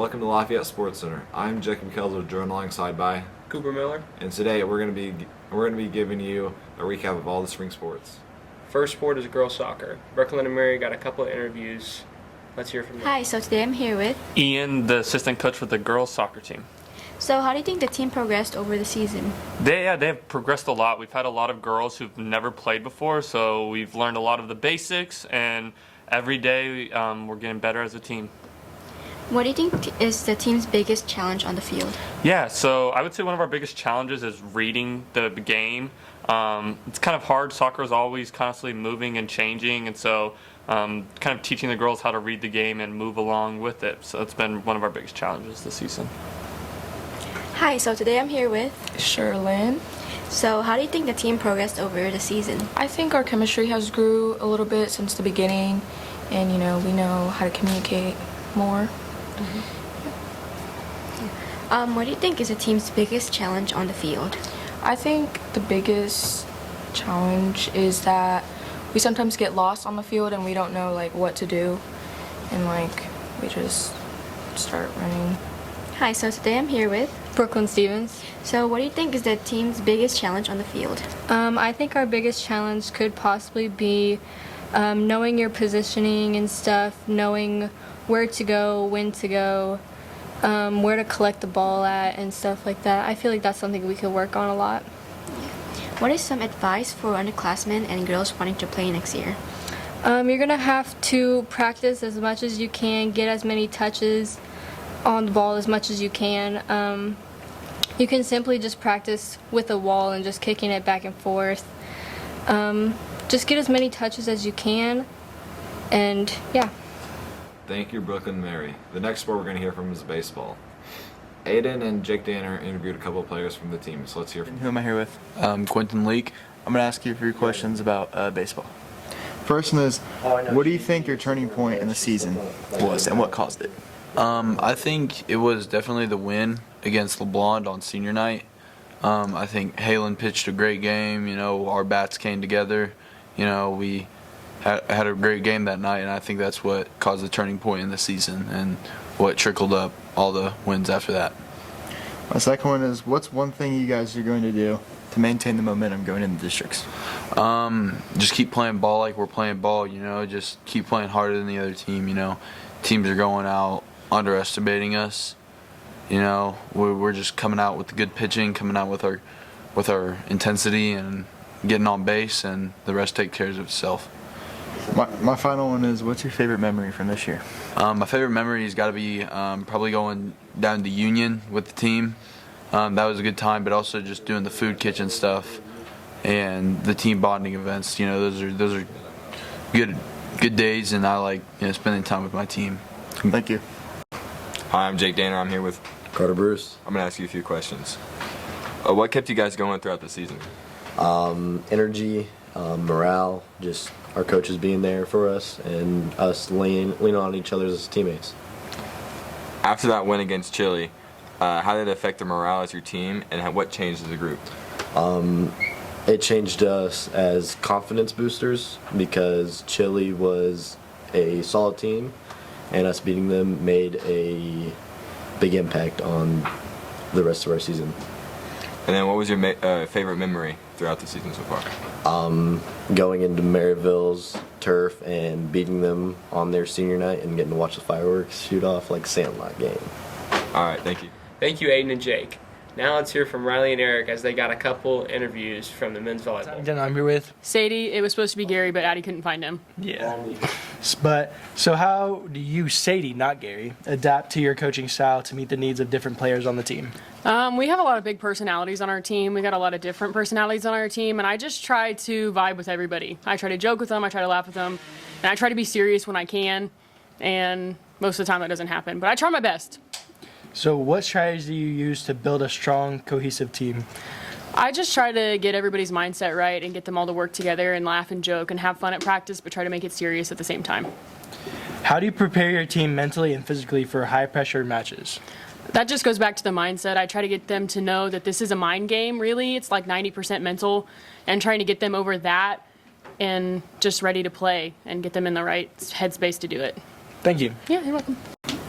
welcome to Lafayette Sports Center. I'm Jacob Kelzer, joined alongside by Cooper Miller. and today we're going to be giving you a recap of all the spring sports. First sport is girls soccer. Brooklyn and Mary got a couple of interviews. Let's hear from them. Hi, so today I'm here with. Ian, the assistant coach for the girls soccer team. So, how do you think the team progressed over the season? They have progressed a lot. We've had a lot of girls who've never played before, so we've learned a lot of the basics, and every day we're getting better as a team. What do you think is the team's biggest challenge on the field? Yeah, so I would say one of our biggest challenges is reading the game. It's kind of hard. Soccer is always constantly moving and changing, and so kind of teaching the girls how to read the game and move along with it. So it's been one of our biggest challenges this season. Hi, so today I'm here with. Sherlyn. So, how do you think the team progressed over the season? I think our chemistry has grew a little bit since the beginning, and we know how to communicate more. What do you think is the team's biggest challenge on the field? I think the biggest challenge is that we sometimes get lost on the field and we don't know what to do, and we just start running. Hi, so today I'm here with. Brooklyn Stevens. So, what do you think is the team's biggest challenge on the field? I think our biggest challenge could possibly be knowing your positioning and stuff, knowing where to go, when to go, where to collect the ball at, and stuff like that. I feel like that's something we could work on a lot. What is some advice for underclassmen and girls wanting to play next year? You're going to have to practice as much as you can, get as many touches on the ball as much as you can. You can simply just practice with a wall and just kicking it back and forth. Just get as many touches as you can, and yeah. Thank you, Brooklyn Mary. The next sport we're going to hear from is baseball. Aiden and Jake Danner interviewed a couple of players from the team, so let's hear from Who am I here with? Quentin Leake. I'm going to ask you a few questions about baseball. First one is, what do you think your turning point in the season was, and what caused it? I think it was definitely the win against LeBlond on senior night. I think Halen pitched a great game. Our bats came together. We had a great game that night, and I think that's what caused the turning point in the season and what trickled up all the wins after that. My second one is, what's one thing you guys are going to do to maintain the momentum going into districts? Just keep playing ball like we're playing ball. Just keep playing harder than the other team. Teams are going out underestimating us. We're just coming out with the good pitching, coming out with our intensity and getting on base, and the rest take care of itself. My final one is, what's your favorite memory from this year? My favorite memory has got to be probably going down to Union with the team. That was a good time, but also just doing the food kitchen stuff and the team bonding events. Those are good days, and I like spending time with my team. Thank you. Hi, I'm Jake Danner. I'm here with Carter Bruce. I'm going to ask you a few questions. What kept you guys going throughout the season? Energy, morale, just our coaches being there for us, and us leaning on each other as teammates. After that win against Chile, how did it affect the morale as your team, and what changed as a group? It changed us as confidence boosters because Chile was a solid team, and us beating them made a big impact on the rest of our season. And then what was your favorite memory throughout the season so far? Going into Maryville's turf and beating them on their senior night and getting to watch the fireworks shoot off like a Sandlot game. All right, thank you. Thank you, Aiden and Jake. Now let's hear from Riley and Eric as they got a couple interviews from the men's volleyball. I'm here with Sadie. It was supposed to be Gary, but Addie couldn't find him. Yeah. So how do you, Sadie, not Gary, adapt to your coaching style to meet the needs of different players on the team? We have a lot of big personalities on our team. We got a lot of different personalities on our team, and I just try to vibe with everybody. I try to joke with them, I try to laugh with them, and I try to be serious when I can, and most of the time that doesn't happen, but I try my best. So what strategies do you use to build a strong, cohesive team? I just try to get everybody's mindset right and get them all to work together and laugh and joke and have fun at practice, but try to make it serious at the same time. How do you prepare your team mentally and physically for high-pressure matches? That just goes back to the mindset. I try to get them to know that this is a mind game, really. It's like 90% mental, and trying to get them over that and just ready to play and get them in the right headspace to do it. Thank you. Yeah, you're welcome.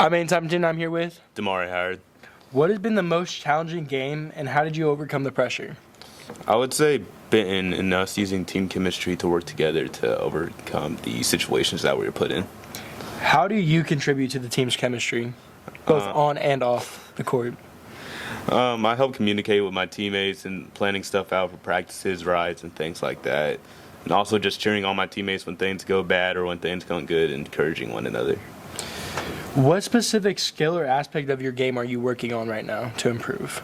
I'm Aiden Simonton. I'm here with. Damari Howard. What has been the most challenging game, and how did you overcome the pressure? I would say Benton and us using team chemistry to work together to overcome the situations that we were put in. How do you contribute to the team's chemistry, both on and off the court? I help communicate with my teammates and planning stuff out for practices, rides, and things like that. And also just cheering on my teammates when things go bad or when things go good and encouraging one another. What specific skill or aspect of your game are you working on right now to improve?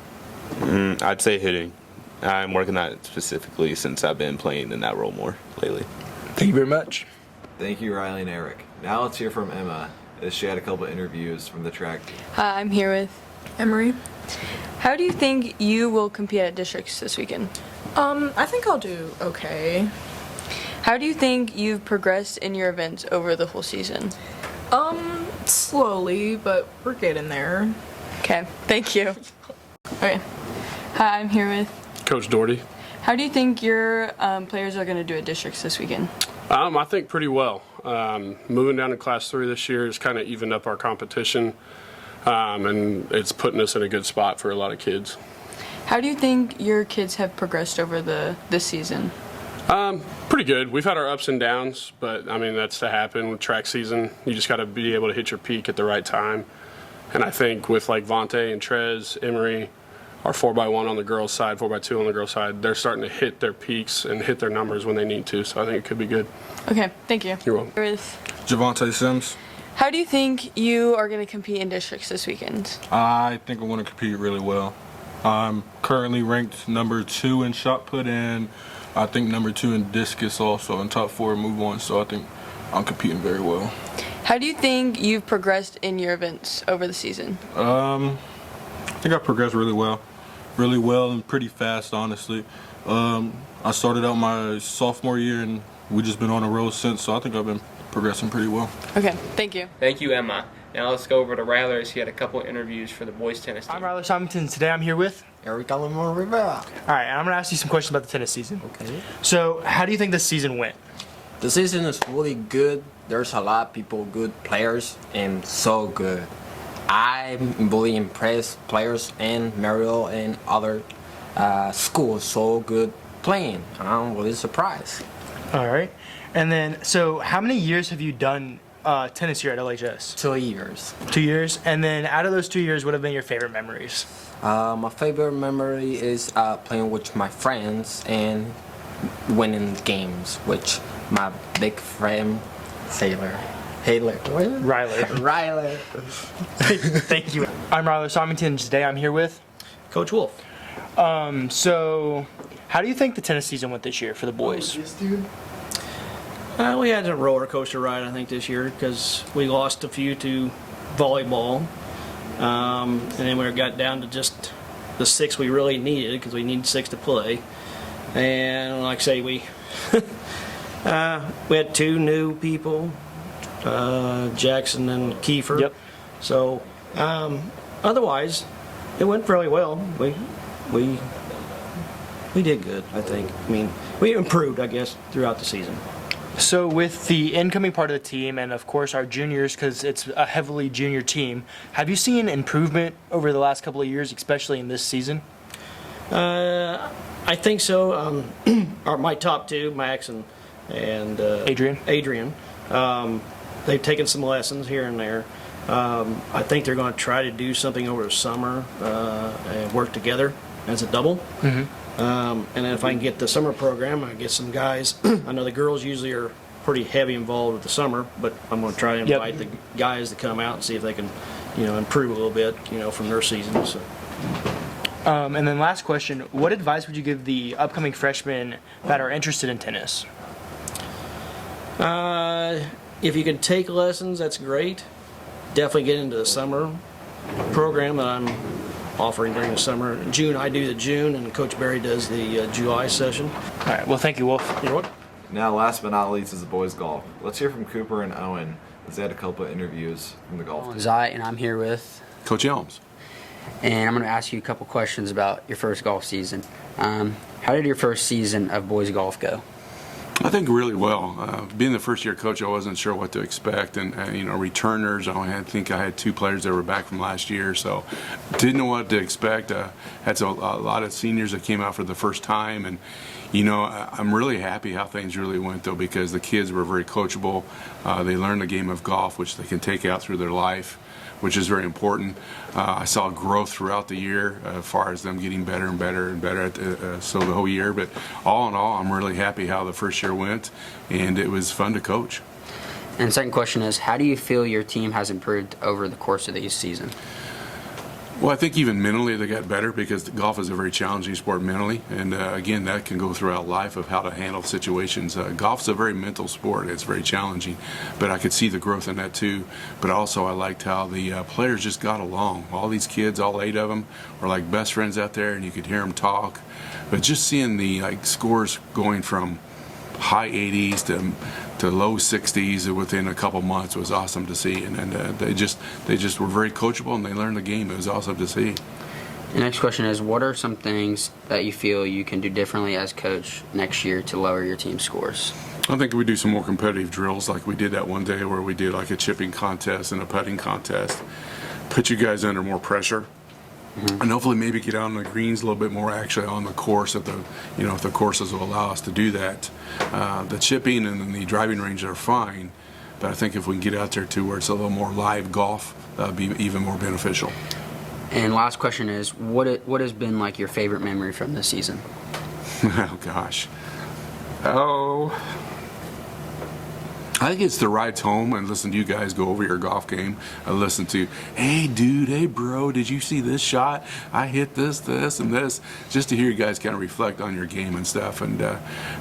I'd say hitting. I'm working on it specifically since I've been playing in that role more lately. Thank you very much. Thank you, Riley and Eric. Now let's hear from Emma, as she had a couple interviews from the track team. Hi, I'm here with Emery. How do you think you will compete at districts this weekend? I think I'll do okay. How do you think you've progressed in your events over the whole season? Slowly, but we're getting there. Okay, thank you. Okay. Hi, I'm here with Coach Doherty. How do you think your players are going to do at districts this weekend? I think pretty well. Moving down to Class 3 this year has kind of evened up our competition, and it's putting us in a good spot for a lot of kids. How do you think your kids have progressed over this season? Pretty good. We've had our ups and downs, but I mean that's to happen with track season. You just got to be able to hit your peak at the right time. And I think with like Vontae and Trez, Emery, our 4x1 on the girls' side, 4x2 on the girls' side, they're starting to hit their peaks and hit their numbers when they need to. So I think it could be good. Okay, thank you. You're welcome. With Javante Sims. How do you think you are going to compete in districts this weekend? I think I'm going to compete really well. I'm currently ranked number 2 in shot put, and I think number 2 in discus also, in top 4 move on. So I think I'm competing very well. How do you think you've progressed in your events over the season? I think I progressed really well and pretty fast, honestly. I started out my sophomore year, and we just been on a roll since, so I think I've been progressing pretty well. Okay, thank you. Thank you, Emma. Now let's go over to Ryler, as he had a couple interviews for the boys tennis team. I'm Ryler Simonton. Today I'm here with Eric Alamor Rivera. All right, and I'm going to ask you some questions about the tennis season. Okay. So, how do you think this season went? The season is really good. There's a lot of people, good players, and so good. I'm really impressed players and Mario and other schools so good playing. I'm really surprised. All right. And then, so how many years have you done tennis here at LHS? 2 years. 2 years. And then out of those 2 years, what have been your favorite memories? My favorite memory is playing with my friends and winning games with my big friend, Ryler. Thank you. I'm Ryler Simonton. Today I'm here with Coach Wolf. So, how do you think the tennis season went this year for the boys? We had a roller coaster ride, I think, this year because we lost a few to volleyball, and then we got down to just the 6 we really needed because we need 6 to play. And like I say, we had 2 new people, Jackson and Kiefer. Yep. So otherwise, it went fairly well. We did good, I think. I mean, we improved, I guess, throughout the season. So with the incoming part of the team and, of course, our juniors, because it's a heavily junior team, have you seen improvement over the last couple of years, especially in this season? I think so. My top 2, Max and Adrian. They've taken some lessons here and there. I think they're going to try to do something over the summer and work together as a double. Mm-hmm. And then if I can get the summer program, I get some guys. I know the girls usually are pretty heavy involved with the summer, but I'm going to try to invite the guys to come out and see if they can, improve a little bit, from their season. So. And then last question, what advice would you give the upcoming freshmen that are interested in tennis? If you can take lessons, that's great. Definitely get into the summer program that I'm offering during the summer. In June, I do the June, and Coach Barry does the July session. All right, well, thank you, Wolf. You're welcome. Now, last but not least, is the boys golf. Let's hear from Cooper and Owen, as they had a couple of interviews from the golf team. Zai, and I'm here with Coach Elms. And I'm going to ask you a couple questions about your first golf season. How did your first season of boys golf go? I think really well. Being the first year coach, I wasn't sure what to expect, and returners. I think I had 2 players that were back from last year, so didn't know what to expect. Had a lot of seniors that came out for the first time, and I'm really happy how things really went though, because the kids were very coachable. They learned the game of golf, which they can take out through their life, which is very important. I saw growth throughout the year as far as them getting better and better and better so the whole year. But all in all, I'm really happy how the first year went, and it was fun to coach. And the second question is, how do you feel your team has improved over the course of the season? Well, I think even mentally they got better, because golf is a very challenging sport mentally, and again, that can go throughout life of how to handle situations. Golf's a very mental sport. It's very challenging, but I could see the growth in that too. But also I liked how the players just got along. All these kids, all 8 of them, were like best friends out there, and you could hear them talk. But just seeing the scores going from high 80s to low 60s within a couple months was awesome to see, and they just were very coachable, and they learned the game. It was awesome to see. The next question is, what are some things that you feel you can do differently as coach next year to lower your team's scores? I think we do some more competitive drills, like we did that one day where we did like a chipping contest and a putting contest. Put you guys under more pressure. And hopefully maybe get out on the greens a little bit more actually on the course if the courses will allow us to do that. The chipping and the driving range are fine, but I think if we can get out there too where it's a little more live golf, that would be even more beneficial. And last question is, what has been like your favorite memory from this season? Oh gosh. I think it's the rides home and listen to you guys go over your golf game. I listen to, hey dude, hey bro, did you see this shot? I hit this, and this. Just to hear you guys kind of reflect on your game and stuff, and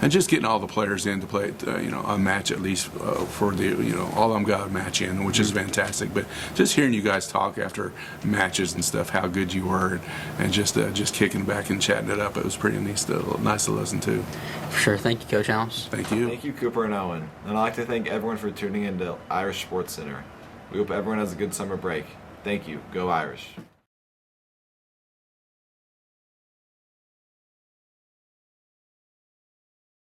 just getting all the players in to play, a match at least for the, all of them got a match in, which is fantastic. But just hearing you guys talk after matches and stuff, how good you were, and just kicking back and chatting it up, it was pretty nice to listen to. For sure. Thank you, Coach Helms. Thank you. Thank you, Cooper and Owen. And I'd like to thank everyone for tuning in to Irish Sports Center. We hope everyone has a good summer break. Thank you. Go Irish.